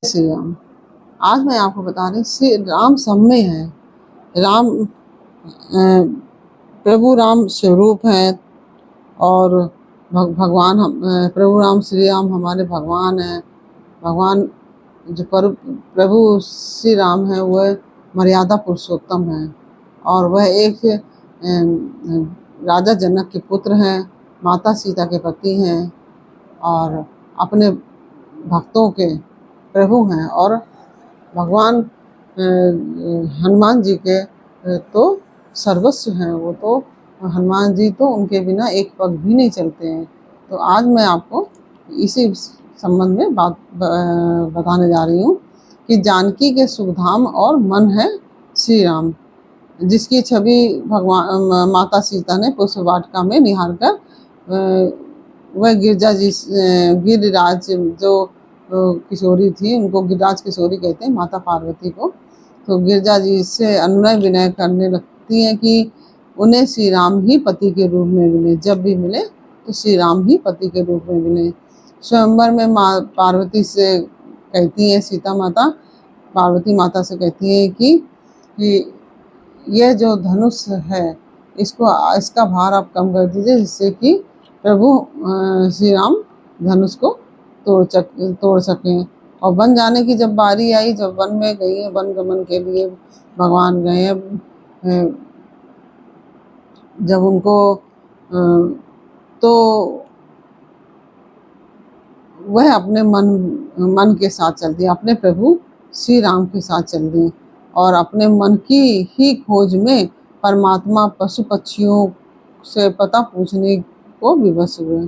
श्री राम। आज मैं आपको बता रही श्री राम सब में है। राम प्रभु राम स्वरूप हैं और भगवान प्रभु राम श्री राम हमारे भगवान हैं। भगवान जो प्रभु श्री राम है वह मर्यादा पुरुषोत्तम है और वह एक राजा जनक के पुत्र हैं, माता सीता के पति हैं और अपने भक्तों के प्रभु हैं। और भगवान हनुमान जी के तो सर्वस्व हैं। वो तो हनुमान जी तो उनके बिना एक पग भी नहीं चलते हैं। तो आज मैं आपको इसी संबंध में बात बताने जा रही हूँ कि जानकी के सुखधाम और मन है श्री राम, जिसकी छवि भगवान माता सीता ने पुष्प वाटिका में निहार कर वह गिरिराज जो किशोरी थी, उनको गिरिराज किशोरी कहते हैं माता पार्वती को। तो गिरजा जी से अनुनय विनय करने लगती हैं कि उन्हें श्री राम ही पति के रूप में मिले, जब भी मिले तो श्री राम ही पति के रूप में मिले। स्वयंवर में माँ पार्वती से कहती हैं, सीता माता पार्वती माता से कहती हैं कि यह जो धनुष है इसका भार आप कम कर दीजिए, जिससे कि प्रभु श्री राम धनुष को तोड़ सकें। और वन जाने की जब बारी आई, जब वन में गई है, वन गमन के लिए भगवान गए हैं, जब उनको तो वह अपने मन के साथ चल दी, अपने प्रभु श्री राम के साथ चल दी और अपने मन की ही खोज में परमात्मा पशु पक्षियों से पता पूछने को विवश हुए।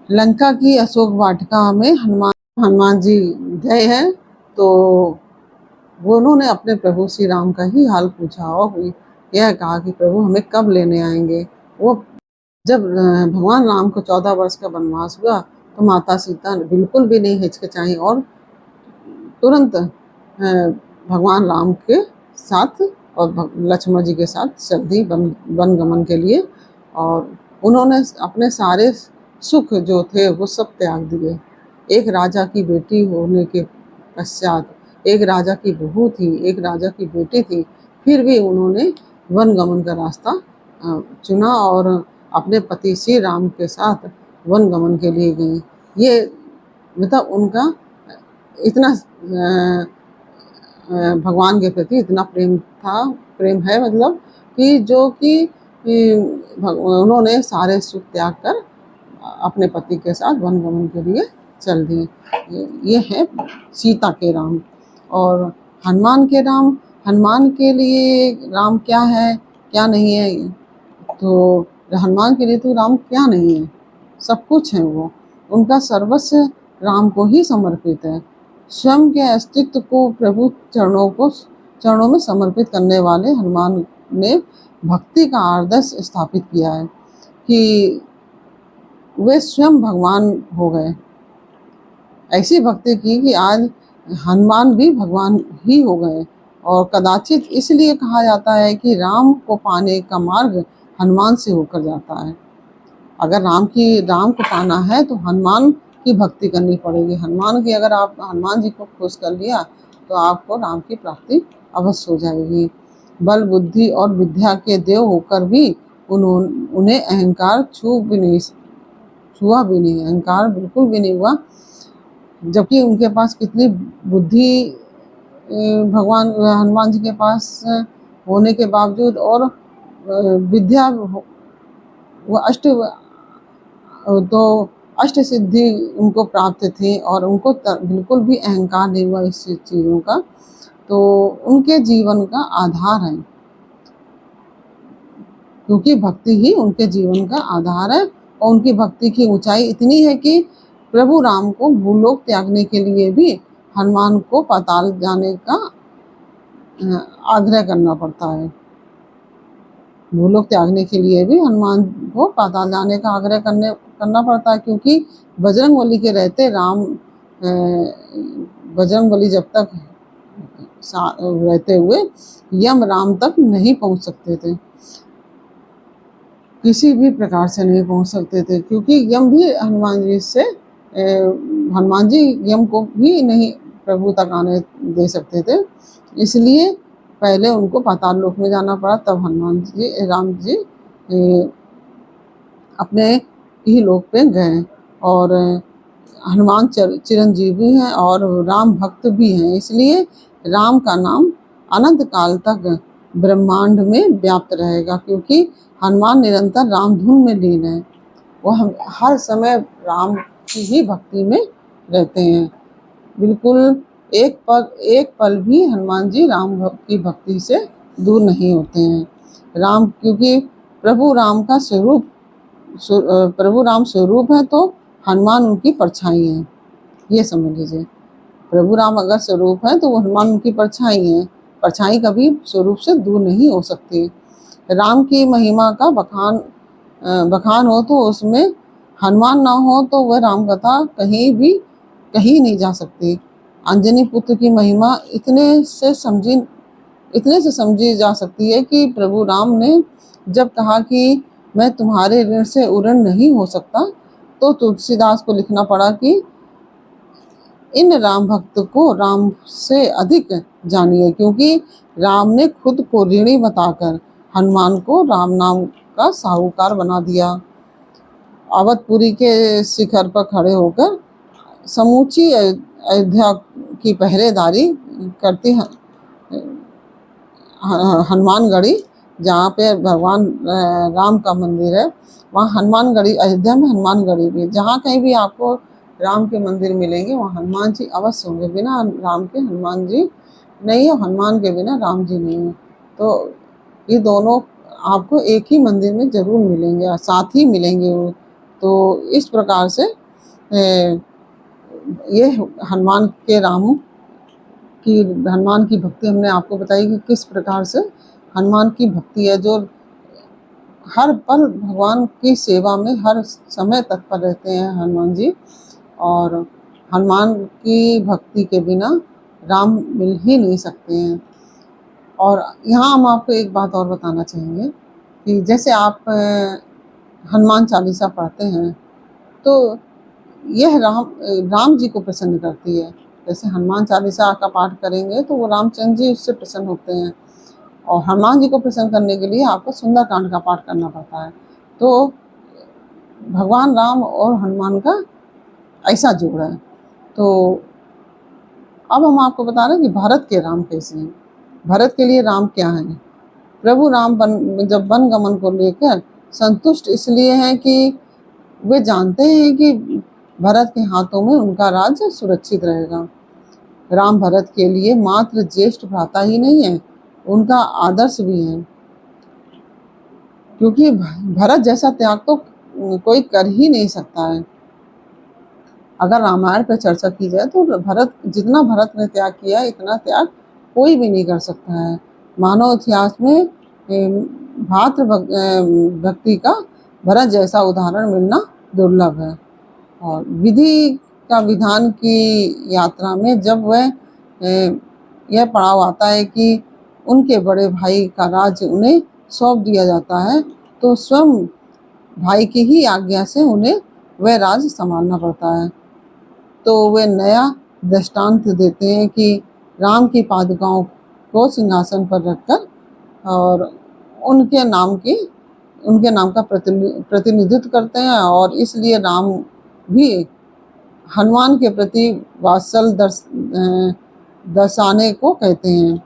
लंका की अशोक वाटिका में हनुमान जी गए हैं, तो वो उन्होंने अपने प्रभु श्री राम का ही हाल पूछा और यह कहा कि प्रभु हमें कब लेने आएंगे। वो जब भगवान राम को 14 वर्ष का वनवास हुआ तो माता सीता बिल्कुल भी नहीं हिचकिचाई और तुरंत भगवान राम के साथ और लक्ष्मण जी के साथ चल दी वन गमन के लिए। और उन्होंने अपने सारे सुख जो थे वो सब त्याग दिए। एक राजा की बेटी होने के पश्चात, एक राजा की बहू थी, एक राजा की बेटी थी, फिर भी उन्होंने वन गमन का रास्ता चुना और अपने पति श्री राम के साथ वन गमन के लिए गई। ये मतलब उनका इतना भगवान के प्रति इतना प्रेम है, मतलब कि जो कि उन्होंने सारे सुख त्याग कर अपने पति के साथ वन गमन के लिए चल दी। ये है सीता के राम। और हनुमान के राम, हनुमान के लिए राम क्या है क्या नहीं है, तो हनुमान के लिए तो राम क्या नहीं है, सब कुछ है। वो उनका सर्वस्व राम को ही समर्पित है। स्वयं के अस्तित्व को प्रभु चरणों में समर्पित करने वाले हनुमान ने भक्ति का आदर्श स्थापित किया है कि वे स्वयं भगवान हो गए। ऐसी भक्ति की कि आज हनुमान भी भगवान ही हो गए। और कदाचित इसलिए कहा जाता है कि राम को पाने का मार्ग हनुमान से होकर जाता है। अगर राम को पाना है तो हनुमान की भक्ति करनी पड़ेगी। अगर आप हनुमान जी को खुश कर लिया तो आपको राम की प्राप्ति अवश्य हो जाएगी। बल बुद्धि और विद्या के देव होकर भी उन्हें अहंकार छुआ भी नहीं, अहंकार बिल्कुल भी नहीं हुआ, जबकि उनके पास कितनी बुद्धि भगवान हनुमान जी के पास होने के बावजूद और विद्या वो अष्ट सिद्धि उनको प्राप्त थी और उनको बिल्कुल भी अहंकार नहीं हुआ इस चीज़ों का। तो उनके जीवन का आधार है, क्योंकि भक्ति ही उनके जीवन का आधार है। और उनकी भक्ति की ऊंचाई इतनी है कि प्रभु राम को भूलोक त्यागने के लिए भी हनुमान को पाताल जाने का आग्रह करना पड़ता है। भूलोक त्यागने के लिए भी हनुमान को पाताल जाने का आग्रह करना पड़ता है, क्योंकि बजरंगबली के रहते बजरंगबली जब तक रहते हुए यम राम तक नहीं पहुंच सकते थे, किसी भी प्रकार से नहीं पहुंच सकते थे, क्योंकि यम भी हनुमान जी से हनुमान जी यम को भी नहीं प्रभु तक आने दे सकते थे, इसलिए पहले उनको पाताल लोक में जाना पड़ा, तब हनुमान जी राम जी अपने ही लोक पे गए। और हनुमान चिरंजीवी हैं और राम भक्त भी हैं, इसलिए राम का नाम अनंत काल तक ब्रह्मांड में व्याप्त रहेगा, क्योंकि हनुमान निरंतर राम धुन में लीन है। वो हम हर समय राम की ही भक्ति में रहते हैं। बिल्कुल एक पल भी हनुमान जी राम की भक्ति से दूर नहीं होते हैं। राम क्योंकि प्रभु राम का स्वरूप प्रभु राम स्वरूप है, तो हनुमान उनकी परछाई है, ये समझ लीजिए। प्रभु राम अगर स्वरूप है तो वो हनुमान उनकी परछाई है। परछाई कभी स्वरूप से दूर नहीं हो सकती। राम की महिमा का बखान हो तो उसमें हनुमान ना हो तो वह राम कथा कहीं नहीं जा सकती। अंजनी पुत्र की महिमा इतने से समझी जा सकती है कि प्रभु राम ने जब कहा कि मैं तुम्हारे ऋण से उऋण नहीं हो सकता, तो तुलसीदास को लिखना पड़ा कि इन राम भक्त को राम से अधिक जानिए, क्योंकि राम ने खुद को ऋणी बताकर हनुमान को राम नाम का साहूकार बना दिया। अवधपुरी के शिखर पर खड़े होकर समूची अयोध्या की पहरेदारी करती हनुमानगढ़ी, जहाँ पे भगवान राम का मंदिर है, वहाँ हनुमानगढ़ी, अयोध्या में हनुमानगढ़ी भी, जहाँ कहीं भी आपको राम के मंदिर मिलेंगे वहाँ हनुमान जी अवश्य होंगे। बिना राम के हनुमान जी नहीं है, हनुमान के बिना राम जी नहीं है। तो ये दोनों आपको एक ही मंदिर में जरूर मिलेंगे, साथ ही मिलेंगे वो। तो इस प्रकार से ये हनुमान की भक्ति हमने आपको बताई कि किस प्रकार से हनुमान की भक्ति है, जो हर पल भगवान की सेवा में हर समय तत्पर रहते हैं हनुमान जी। और हनुमान की भक्ति के बिना राम मिल ही नहीं सकते हैं। और यहाँ हम आपको एक बात और बताना चाहेंगे कि जैसे आप हनुमान चालीसा पढ़ते हैं तो यह राम जी को प्रसन्न करती है। जैसे हनुमान चालीसा का पाठ करेंगे तो वो रामचंद्र जी उससे प्रसन्न होते हैं, और हनुमान जी को प्रसन्न करने के लिए आपको सुंदरकांड का पाठ करना पड़ता है। तो भगवान राम और हनुमान का ऐसा जोड़ है। तो अब हम आपको बता रहे हैं कि भारत के राम कैसे हैं। भारत के लिए राम क्या है। प्रभु राम जब वन गमन को लेकर संतुष्ट इसलिए हैं कि वे जानते हैं कि भरत के हाथों में उनका राज्य सुरक्षित रहेगा। राम भरत के लिए मात्र ज्येष्ठ भ्राता ही नहीं है, उनका आदर्श भी है, क्योंकि भरत जैसा त्याग तो कोई कर ही नहीं सकता है। अगर रामायण पर चर्चा की जाए तो जितना भरत ने त्याग किया है, इतना त्याग कोई भी नहीं कर सकता है। मानव इतिहास में भातृ भक्ति का भरत जैसा उदाहरण मिलना दुर्लभ है। और विधि का विधान की यात्रा में जब वह यह पड़ाव आता है कि उनके बड़े भाई का राज्य उन्हें सौंप दिया जाता है, तो स्वयं भाई की ही आज्ञा से उन्हें वह राज्य संभालना पड़ता है। तो वे नया दृष्टांत देते हैं कि राम की पादुकाओं को सिंहासन पर रखकर और उनके नाम का प्रतिनिधित्व करते हैं, और इसलिए राम भी हनुमान के प्रति वात्सल दर्शाने को कहते हैं।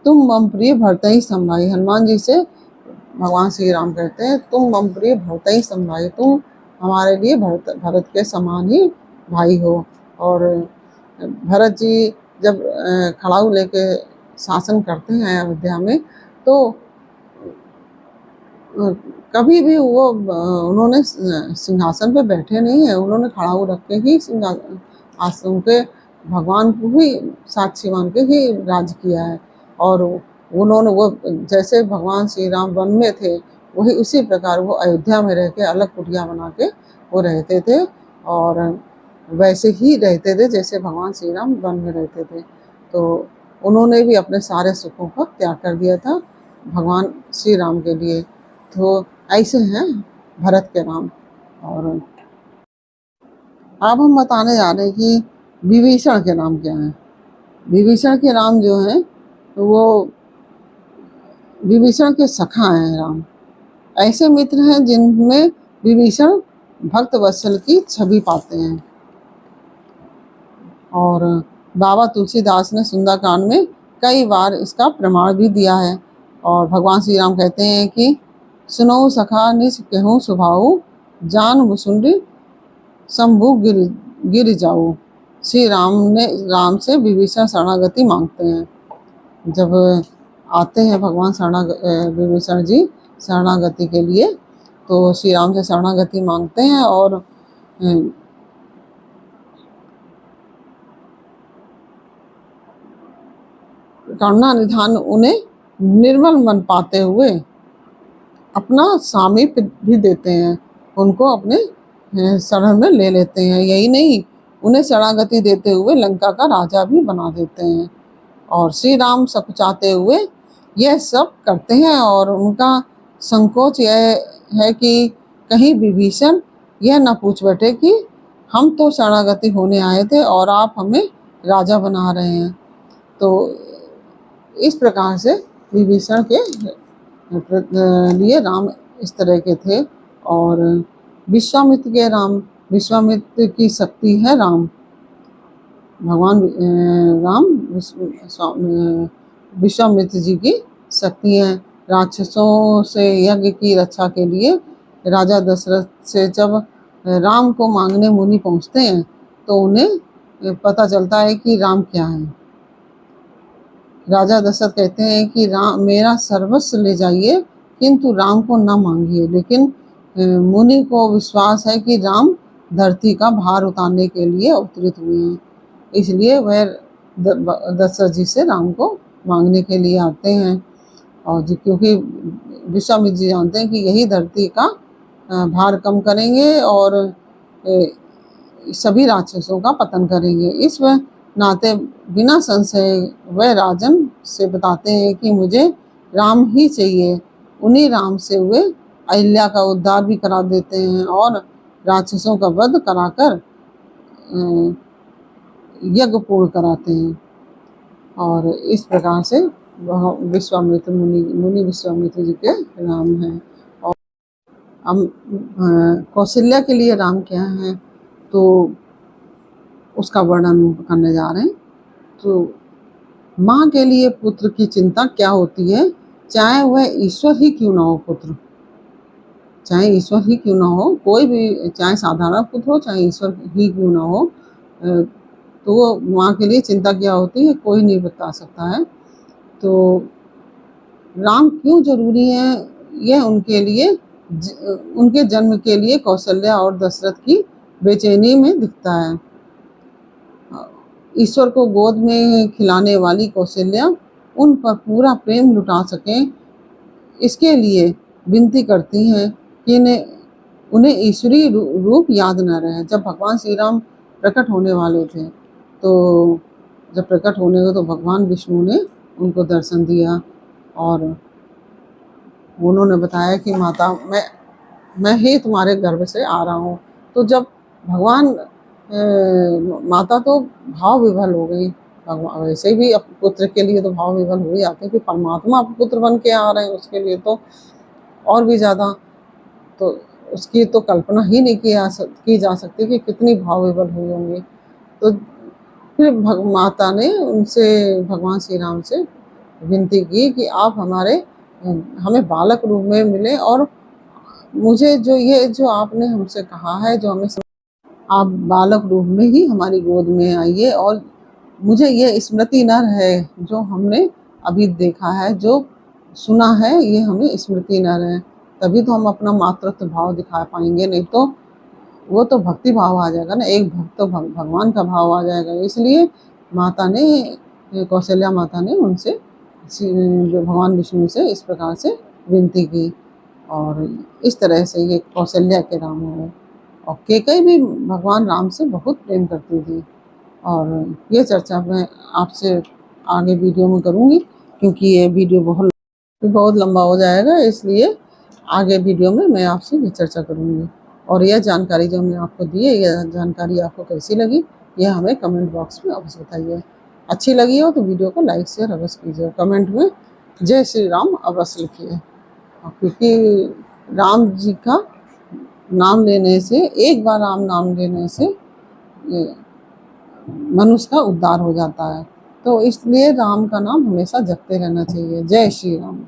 तुम मम प्रिय भरतहि समभाई, हनुमान जी से भगवान श्री राम कहते हैं तुम मम प्रिय भरतहि समभाई, तुम हमारे लिए भरत के समान ही भाई हो। और भरत जी जब खड़ाऊ लेके शासन करते हैं अयोध्या में, तो कभी भी उन्होंने सिंहासन पे बैठे नहीं है, उन्होंने खड़ाऊ रख के ही आसन पे भगवान को ही साक्षी मान के ही राज किया है। और उन्होंने वो जैसे भगवान श्री राम वन में थे, वही उसी प्रकार वो अयोध्या में रह के अलग कुटिया बना के वो रहते थे, और वैसे ही रहते थे जैसे भगवान श्री राम वन में रहते थे। तो उन्होंने भी अपने सारे सुखों का त्याग कर दिया था भगवान श्री राम के लिए। तो ऐसे हैं भरत के राम। और अब हम बताने जा रहे हैं कि विभीषण के नाम क्या हैं। विभीषण के राम जो हैं वो विभीषण के सखा हैं राम। ऐसे मित्र हैं जिनमें विभीषण भक्त वत्सल की छवि पाते हैं। और बाबा तुलसीदास ने सुंदरकांड में कई बार इसका प्रमाण भी दिया है। और भगवान श्री राम कहते हैं कि सुनो सखा निज कहूँ सुभाऊ, जान मुसुंडी शंभु गिर गिर जाऊ। श्री राम से विभीषण शरणागति मांगते हैं। जब आते हैं भगवान विभीषण जी शरणागति के लिए, तो श्री राम से शरणागति मांगते हैं और करुणा निधान उन्हें निर्मल मन पाते हुए अपना सामीप्य भी देते हैं, उनको अपने शरण में ले लेते हैं। यही नहीं, उन्हें शरणागति देते हुए लंका का राजा भी बना देते हैं। और श्री राम सकुचाते हुए यह सब करते हैं और उनका संकोच यह है कि कहीं विभीषण यह न पूछ बैठे कि हम तो शरणागति होने आए थे और आप हमें राजा बना रहे हैं। तो इस प्रकार से विभीषण के लिए राम इस तरह के थे। और विश्वामित्र के राम, विश्वामित्र की शक्ति है राम। भगवान राम विश्वामित्र जी की शक्ति है। राक्षसों से यज्ञ की रक्षा के लिए राजा दशरथ से जब राम को मांगने मुनि पहुंचते हैं तो उन्हें पता चलता है कि राम क्या है। राजा दशरथ कहते हैं कि राम मेरा सर्वस्व ले जाइए किंतु राम को न मांगिए। लेकिन मुनि को विश्वास है कि राम धरती का भार उतारने के लिए अवतरित हुए हैं, इसलिए वह दशरथ जी से राम को मांगने के लिए आते हैं। और क्योंकि विश्वामित्र जी जानते हैं कि यही धरती का भार कम करेंगे और सभी राक्षसों का पतन करेंगे। इस नाते बिना संशय वह राजन से बताते हैं कि मुझे राम ही चाहिए। उन्हीं राम से वे अहिल्या का उद्धार भी करा देते हैं और राक्षसों का वध कराकर यज्ञ पूर्ण कराते हैं। और इस प्रकार से विश्वामित्र मुनि विश्वामित्र जी के राम हैं। और हम कौशल्या के लिए राम क्या है तो उसका वर्णन करने जा रहे हैं। तो माँ के लिए पुत्र की चिंता क्या होती है, चाहे वह ईश्वर ही क्यों ना हो। पुत्र चाहे ईश्वर ही क्यों ना हो, कोई भी, चाहे साधारण पुत्र हो चाहे ईश्वर ही क्यों ना हो, तो वो माँ के लिए चिंता क्या होती है कोई नहीं बता सकता है। तो राम क्यों जरूरी है, यह उनके लिए उनके जन्म के लिए कौशल्या और दशरथ की बेचैनी में दिखता है। ईश्वर को गोद में खिलाने वाली कौशल्या उन पर पूरा प्रेम लुटा सकें, इसके लिए विनती करती हैं कि उन्हें ईश्वरीय रूप याद न रहे। जब भगवान श्री राम प्रकट होने वाले थे तो जब प्रकट होने को तो भगवान विष्णु ने उनको दर्शन दिया और उन्होंने बताया कि माता मैं ही तुम्हारे गर्भ से आ रहा हूँ। तो जब भगवान माता तो भाव विभल हो गई। भगवान वैसे भी पुत्र के लिए तो भाव विभल हो ही जाते, कि परमात्मा पुत्र बन के आ रहे हैं उसके लिए तो और भी ज़्यादा, तो उसकी तो कल्पना ही नहीं की जा सकती कि कितनी भाव विभल हुई होंगी। तो फिर माता ने उनसे, भगवान श्री राम से विनती की कि आप हमें बालक रूप में मिले और मुझे जो आपने हमसे कहा है, जो हमें आप बालक रूप में ही हमारी गोद में आइए और मुझे ये स्मृति न रहे जो हमने अभी देखा है, जो सुना है, ये हमें स्मृति न रहे। तभी तो हम अपना मातृत्व भाव दिखा पाएंगे, नहीं तो वो तो भक्ति भाव आ जाएगा ना, एक भक्त तो भगवान का भाव आ जाएगा। इसलिए कौशल्या माता ने उनसे, भगवान विष्णु से इस प्रकार से विनती की और इस तरह से ये कौशल्या के राम हुए। और कैकेयी भी भगवान राम से बहुत प्रेम करती थी। और ये चर्चा मैं आपसे आगे वीडियो में करूँगी, क्योंकि ये वीडियो बहुत लंबा हो जाएगा, इसलिए आगे वीडियो में मैं आपसे ये चर्चा करूँगी। और यह जानकारी जो हमने आपको दी है, यह जानकारी आपको कैसी लगी, यह हमें कमेंट बॉक्स में अवश्य बताइए। अच्छी लगी हो तो वीडियो को लाइक शेयर अवश्य कीजिए। कमेंट में जय श्री राम अवश्य लिखिए, क्योंकि राम जी का नाम लेने से, एक बार राम नाम लेने से मनुष्य का उद्धार हो जाता है। तो इसलिए राम का नाम हमेशा जपते रहना चाहिए। जय श्री राम।